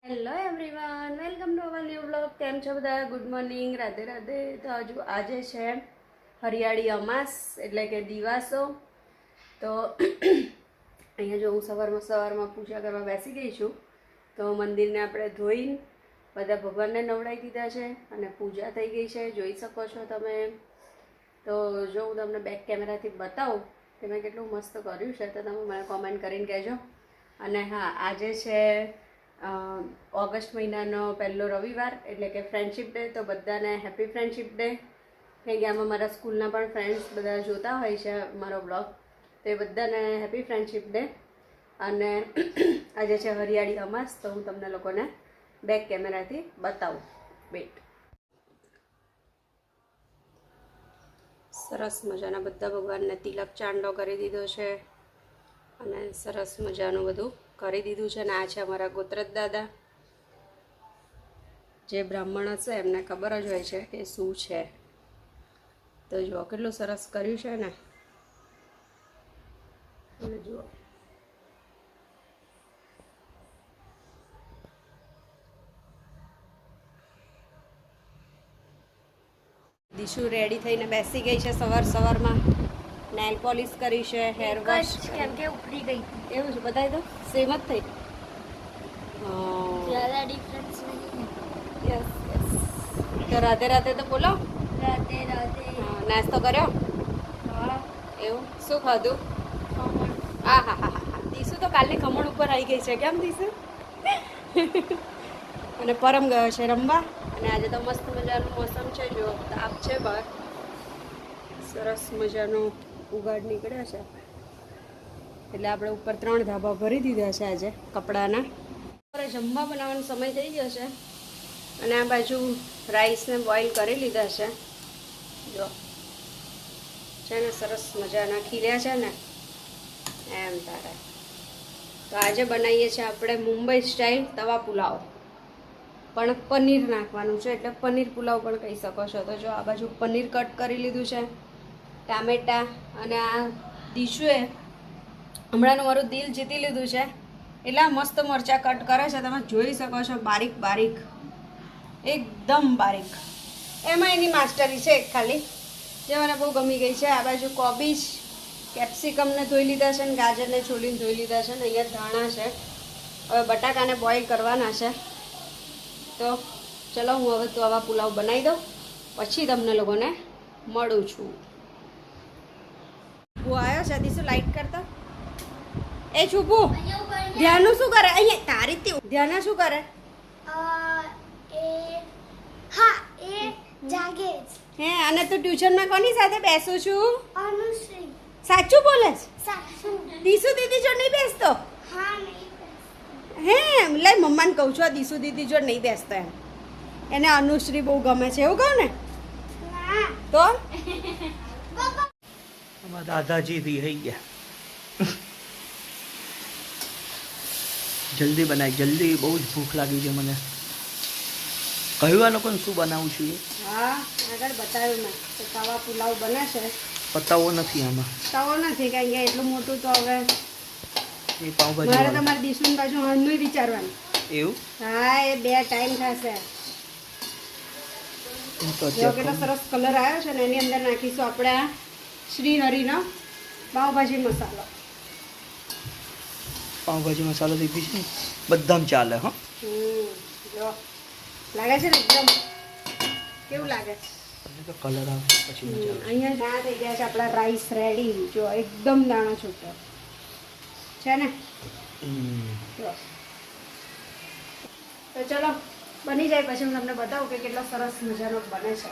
Hello everyone, welcome to our new blog. કેમ છો બધા? Good morning, Radhe Radhe. તો હજુ આજે છે હરિયાળી અમાસ એટલે કે દિવાસો. તો અહીંયા જો હું સવારમાં પૂજા કરવા બેસી ગઈ છું. તો મંદિરને આપણે ધોઈને બધા ભગવાનને નવડાવી દીધા છે અને પૂજા થઈ ગઈ છે, જોઈ શકો છો તમે. તો જો હું તમને બેક કેમેરાથી બતાવું કે મેં કેટલું મસ્ત કર્યું છે તો તમે મને કોમેન્ટ કરીને કહેજો. અને હા, આજે છે ઓગસ્ટ મહિનાનો પહેલો રવિવાર એટલે કે ફ્રેન્ડશિપ ડે. તો બધાને હેપી ફ્રેન્ડશિપ ડે. કેમ કે આમાં મારા સ્કૂલના પણ ફ્રેન્ડ્સ બધા જોતા હોય છે મારો બ્લોગ, તો એ બધાને હેપી ફ્રેન્ડશિપ ડે. અને આજે છે હરિયાળી અમાસ, તો હું તમને લોકોને બેક કેમેરાથી બતાવું. વેટ. સરસ મજાના બધા ભગવાનને તિલક ચાંદલો કરી દીધો છે અને સરસ મજાનું બધું કરી દીધું છે. અને આ છે અમારા ગોત્રજ દાદા. જે બ્રાહ્મણ હશે એમને ખબર જ હોય છે કે શું છે. તો જુઓ કેટલું સરસ કર્યું છે ને. અને જુઓ દિશુ રેડી થઈને બેસી ગઈ છે સવારમાં. નેલ પોલિશ કરી છે, હેર વોશ કેમ કે ઉખડી ગઈ. એવું છે. બતાવી દો, સેમ જ થઈ. જ્યાદા ડિફરન્સ નહીં. Yes yes. તો રાધે રાધે તો બોલો. રાધે રાધે. નાસ્તો કર્યો? હા. એવું શું ખાધું? ખમણ. હા હા હા હા. દીસુ તો કાલની ખમણ ઉપર આવી ગઈ છે. કેમ દીસુ? અને પરમ ગયો છે રમવા. અને આજે તો મસ્ત મજાનું મોસમ છે, જો તાપ છે બહાર. સરસ મજાનું ઉગાડ નીકળ્યા છે એટલે આપણે ઉપર 3 ધાબા ભરી દીધા છે આજે કપડાના. જમવા બનાવવાનો સમય થઈ ગયો છે અને આ બાજુ રાઈસને બોઇલ કરી લીધા છે. જો છે ને સરસ મજાના ખીલ્યા છે ને એમ તારે. તો આજે બનાવીએ છીએ આપણે મુંબઈ સ્ટાઇલ તવા પુલાવ, પણ પનીર નાખવાનું છે એટલે પનીર પુલાવ પણ કહી શકો છો. તો જો આ બાજુ પનીર કટ કરી લીધું છે, ટામેટા, અને આ દીશુએ હમણાંનું મારું દિલ જીતી લીધું છે. એટલા મસ્ત મરચાં કટ કરે છે, તમે જોઈ શકો છો. બારીક બારીક, એકદમ બારીક. એમાં એની માસ્ટરી છે ખાલી, જે મને બહુ ગમી ગઈ છે. આ બાજુ કોબીજ, કેપ્સિકમને ધોઈ લીધા છે અને ગાજરને છોલીને ધોઈ લીધા છે. ને અહીંયા ધાણા છે. હવે બટાકાને બોઇલ કરવાના છે. તો ચલો હું હવે તો આવા પુલાવ બનાવી દઉં, પછી તમને લોકોને મળું છું. હું આવ્યો છે. દીશું લાઈટ કરતા. એ છુપુ, ધ્યાનનું શું કરે? અહીંયા તારી ધ્યાન શું કરે? જાગે હે, અને તું ટ્યુશનમાં કોની સાથે બેસું છું? અનુશ્રી. સાચું બોલે છે? સાચું. દીસુ દીદી જો નહીં બેસતો? હા નહીં. હે, લઈ મમ્માને કહું છું આ દીસુ દીદી જો નહીં બેસતો એમ. એને અનુશ્રી બહુ ગમે છે એવું કહું ને? ના. તો અમારા દાદાજી રહી ગયા. જલ્દી બનાવી, જલ્દી. બહુ જ ભૂખ લાગી છે મને. કહ્યું આ લોકોને શું બનાવું છું એ? હા, આગળ બતાવ્યું મેં તો તવા પુલાવ બને છે. પતાવો નથી આમાં. તવો નથી કારણ કે એટલું મોટું તો હવે એ પાઉંભાજી મારે તમારે દીસુને પાછું હાલનું વિચારવાનું. એવું? હા, એ 2 ટાઈમ થશે. એમ તો જો કેટલો સરસ કલર આવ્યો છે ને. એની અંદર નાખીશું આપણે આ શ્રી હરિનો પાઉંભાજી મસાલો. પાઉંભાજી મસાલો દીધી છે, બધામાં ચાલે. હા, જો લાગે છે ને એકદમ કેવું લાગે છે? તો કલર આવે પછી મજા આવે. અહીંયા દાણા થઈ ગયા છે આપણા રાઈસ રેડી. જો એકદમ દાણા છૂટો છે ને. જો તો ચલો બની જાય પછી હું તમને બતાવું કે કેટલો સરસ મજાનો બને છે.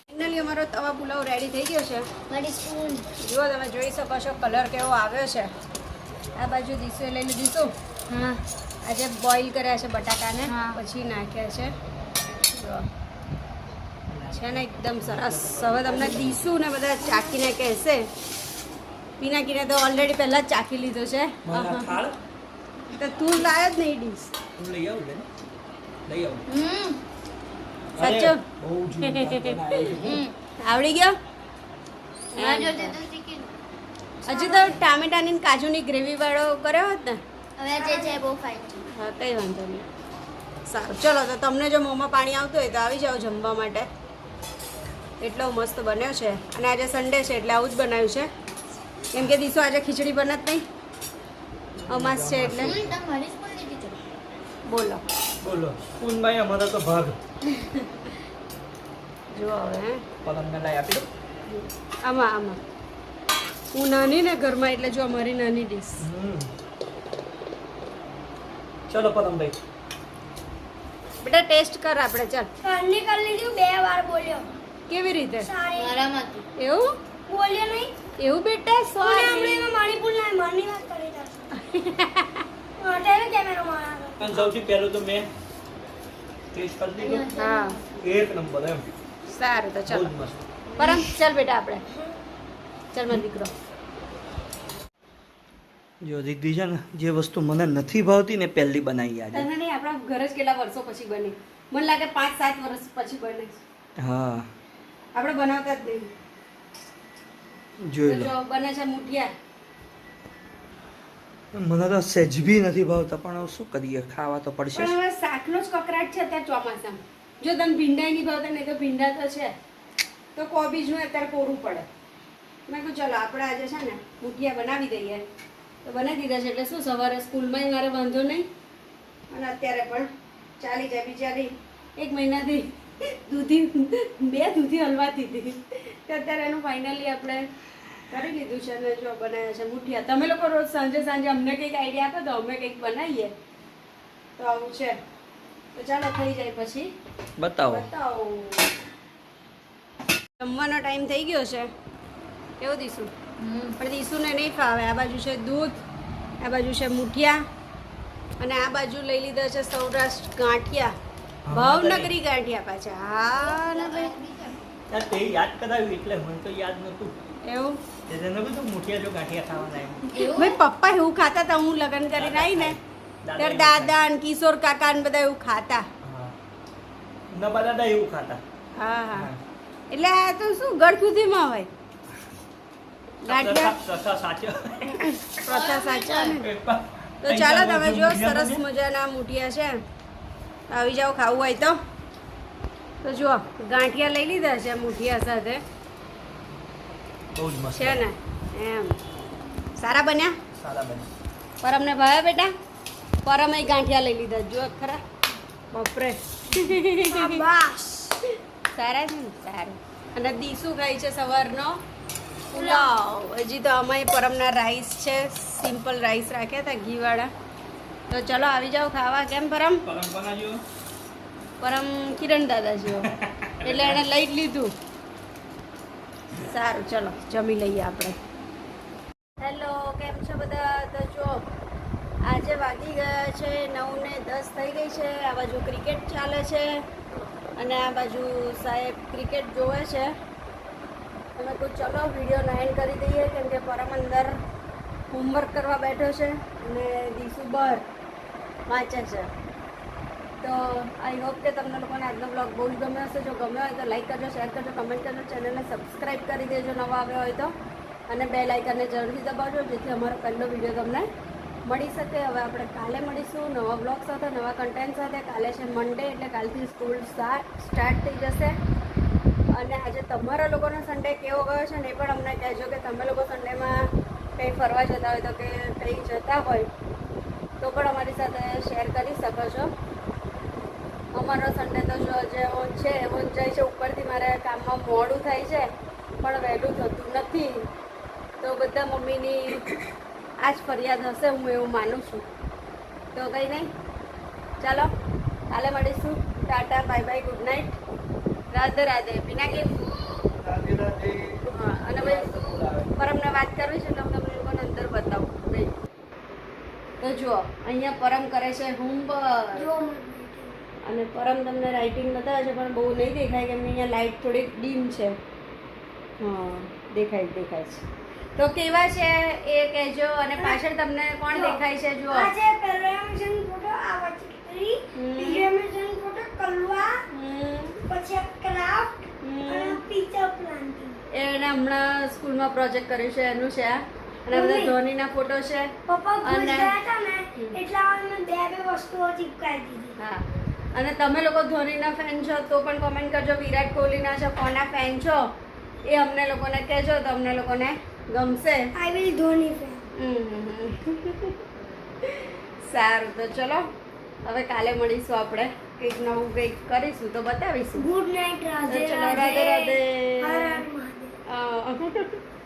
ફાઇનલી અમારો તવા પુલાવ રેડી થઈ ગયો છે. મારી સ્પૂન. જુઓ તમે જોઈ શકો છો કલર કેવો આવ્યો છે. આ બાજુ દીસુએ લઈ લીધું. હા. આજે બોઇલ કર્યા છે બટાકાને, હા. પછી નાખ્યા છે. જો છે ને એકદમ સરસ. હવે તમને દીસુ ને બધા ચાખીને કહેશે. પીનાકીને તો ઓલરેડી પહેલાં જ ચાખી લીધો છે. તો તું લાયો જ નહીં ડીશ. લઈ આવું બેન, લઈ આવું. સાચો આવડી ગયો? ના જોતે તો શીખી. હજુ તો ટામેટાની ને કાજુની ગ્રેવી વાળો કર્યો હોત ને હવે જે છે બહુ ફાઇન છે. હા કંઈ વાંધો નહીં. સારું ચલો તો તમને જો મોંમાં પાણી આવતું હોય તો આવી જાઓ જમવા માટે. એટલો મસ્ત બન્યો છે અને આજે સન્ડે છે એટલે આવું જ બનાવ્યું છે કેમ કે દીસો આજે ખીચડી બનત નહીં અમાસ છે એટલે તમારી સ્કૂલ લીધી છે. બોલો બોલો પૂનભાઈ અમારા તો ભાગ જુઓ હવે પલંગને લાઈ આપી દો. આમાં આમાં હું નાની ને ઘરમાં એટલે જો અમારી નાની ડીશ. ચલો પલંગભાઈ. બેટા ટેસ્ટ કર આપણે ચાલ. ઘરની કરી લીધું 2 વાર બોલ્યો. કેવી રીતે સારી મારામાંથી એવું બોલ્યો નહીં. એવું બેટા અને સોરી આપણે એમાં મણિપુર ના મણની વાત કરી રહ્યા અત્યારે કેમેરો મારા અને સૌથી પહેલું તો મેં ટેસ્ટ કરી દીધો. હા એક નંબર એમ સારું તો બહુ ચાલો જ મસ્ત. પરમ ચાલ બેટા આપણે ચાલ મારો દીકરો. જો દીદી છે ને જે વસ્તુ મને નથી ભાવતી ને પહેલી બનાવી આજે. તને નહીં આપણા ઘર જ કેટલા વર્ષો પછી બની મને લાગે 5-7 વર્ષ પછી બને હા આપણે બનાવતા જ નહીં. જોઈ તો લો. જો બને છે મુઠિયા. મને તો સહેજ બી નથી ભાવતા પણ હવે શું કરીએ ખાવા તો પડશે પણ જ. હવે શાકનો જ કકરાટ છે અત્યારે ચોમાસામાં. જો તને ભીંડા નહીં ભાવતા નહીં તો ભીંડા તો છે તો કોબીજનું અત્યારે કોરું પડે. મેં કહ્યું ચલો આપણે આજે છે ને મુઠિયા બનાવી દઈએ તો બનાવી દીધા છે એટલે શું સવારે સ્કૂલમાંય મારે વાંધો નહીં અને અત્યારે પણ ચાલી જાય. બિચારી 1 મહિનાથી દૂધી 2 દૂધી હલવાતી હતી તો અત્યારે એનું ફાઇનલી આપણે કરી લીધું છે અને જો બનાવ્યા છે મુઠિયા. તમે લોકો રોજ સાંજે સાંજે અમને કંઈક આઈડિયા આપો તો અમે કંઈક બનાવીએ તો આવું છે. તો ચાલો થઈ જાય પછી બતાવો. બતાવો. જમવાનો ટાઈમ થઈ ગયો છે કેવું દીશું પણ દીસુને નહીં ફાવે. આ બાજુ છે દૂધ, આ બાજુ છે મુઠિયા અને આ બાજુ લઈ લીધા છે સૌરાષ્ટ્ર ગાંઠિયા, ભાવનગરી ગાંઠિયા પાછા. હા ને ભાઈ યાર તે યાદ કરાવ્યું એટલે મને તો યાદ નહોતું. એવું તેને બધું મુઠિયા જો ગાંઠિયા ખાવાના એમ. ભાઈ પપ્પા એવું ખાતા હતા. હું લગ્ન કરીને આવી ને ત્યારે દાદા ને કિશોર કાકા ને બધા એવું ખાતા. હા નબા દાદા એવું ખાતા. હા હા એટલે આ તો શું ગળખુથીમાં હોય ગાંઠિયા પ્રથા સાચો. પ્રથા સાચા ને. તો ચાલો તમે જો સરસ મજાના મુઠિયા છે આવી જાઓ ખાવું હોય તો જુઓ ગાંઠિયા લઈ લીધા છે મુઠિયા સાથે બહુ જ મસ્ત છે ને એમ સારા બન્યા. સારા બને. પરમને ભાવ્યા બેટા. પરમે ગાંઠિયા લઈ લીધા જો ખરા બપરે બસ સારા છે ને સારું. અને દીસુ ખાય છે સવારનો પુલાવ. હજી તો અમે પરમના રાઈસ છે સિમ્પલ રાઈસ રાખ્યા હતા ઘીવાળા. તો ચલો આવી જાઓ ખાવા. કેમ પરમ? પલંગ બનાવજો. પરમ કિરણ દાદા જેવો એટલે એણે લઈ જ લીધું. સારું ચલો જમી લઈએ આપણે. હેલો કેમ છો બધા? તો જો આજે વાગી ગયા છે 9:10 થઈ ગઈ છે. આ બાજુ ક્રિકેટ ચાલે છે અને આ બાજુ સાહેબ ક્રિકેટ જોવે છે. અમે કહું ચલો વિડીયોનો એન્ડ કરી દઈએ કેમ કે પરમ અંદર હોમવર્ક કરવા બેઠો છે અને દીસુ બહાર વાંચે છે. તો આઈ હોપ કે તમને લોકોને આજનો બ્લોગ બહુ જ ગમ્યો હશે. જો ગમ્યો હોય તો લાઈક કરજો, શેર કરજો, કમેન્ટ કરજો, ચેનલને સબસ્ક્રાઈબ કરી દેજો નવા આવ્યો હોય તો અને બેલ આઇકનને જરૂરથી દબાવજો જેથી અમારો પહેલો વિડીયો તમને મળી શકે. હવે આપણે કાલે મળીશું નવા બ્લોગ સાથે, નવા કન્ટેન્ટ સાથે. કાલે છે મંડે એટલે કાલથી સ્કૂલ સ્ટાર્ટ થઈ જશે. અને આજે તમારા લોકોનો સન્ડે કેવો ગયો છે ને એ પણ અમને કહેજો કે તમે લોકો સન્ડેમાં કંઈ ફરવા જતા હોય તો કે કંઈ જતા હોય તો પણ અમારી સાથે શેર કરી શકો છો. અમારો સન્ડે તો જો જે છે એવો જ જાય છે. ઉપરથી મારે કામમાં મોડું થાય છે પણ વહેલું થતું નથી. તો બધા મમ્મીની આ જ ફરિયાદ હશે હું એવું માનું છું. તો કંઈ નહીં ચાલો કાલે મળીશું. Tata bye bye good night. Radhe Radhe. Pinaki હા અને ભાઈ પરમને વાત કરવી છે તો હું તમને લોકોને અંદર બતાવું ભાઈ. તો જુઓ અહીંયા પરમ કરે છે હોમવર્ક જો અને પરમ તમને રાઇટિંગ બતાવે છે પણ બહુ નહીં દેખાય કેમ કે અહીંયા લાઇટ થોડીક ડીમ છે. હા દેખાય છે. તો કેવા છે એ કહેજો અને પાછળ તમને કોણ દેખાય છે જુઓ. આજે પહેલો એમિશન ફોટો આ વચરી બીજો એમિશન ફોટો કલવા પછી ક્રાફ્ટ અને પિક્ચર પ્લાન્ટિંગ. એને હમણાં સ્કૂલમાં પ્રોજેક્ટ કર્યું છે એનું છે આ અને આ બધા ધોનીના ફોટો છે. પપ્પા ભૂલ અને- ગયા હતા ને એટલા મેં બે વસ્તુઓ ચીપકાઈ દીધી. હા, અને તમે લોકો ધોનીના ફેન છો તો પણ કોમેન્ટ કરજો. વિરાટ કોહલીના છો, કોના ફેન છો એ અમને લોકોને કહેજો તો અમને લોકોને ગમશે. I will Dhoni fan. સારું, તો ચલો હવે કાલે મળીશું આપણે. કંઈક નવું કંઈક કરીશું તો બતાવીશું. Good night. રાધે ચલો, રાધે રાધે. હર હર મહાદેવ. અ,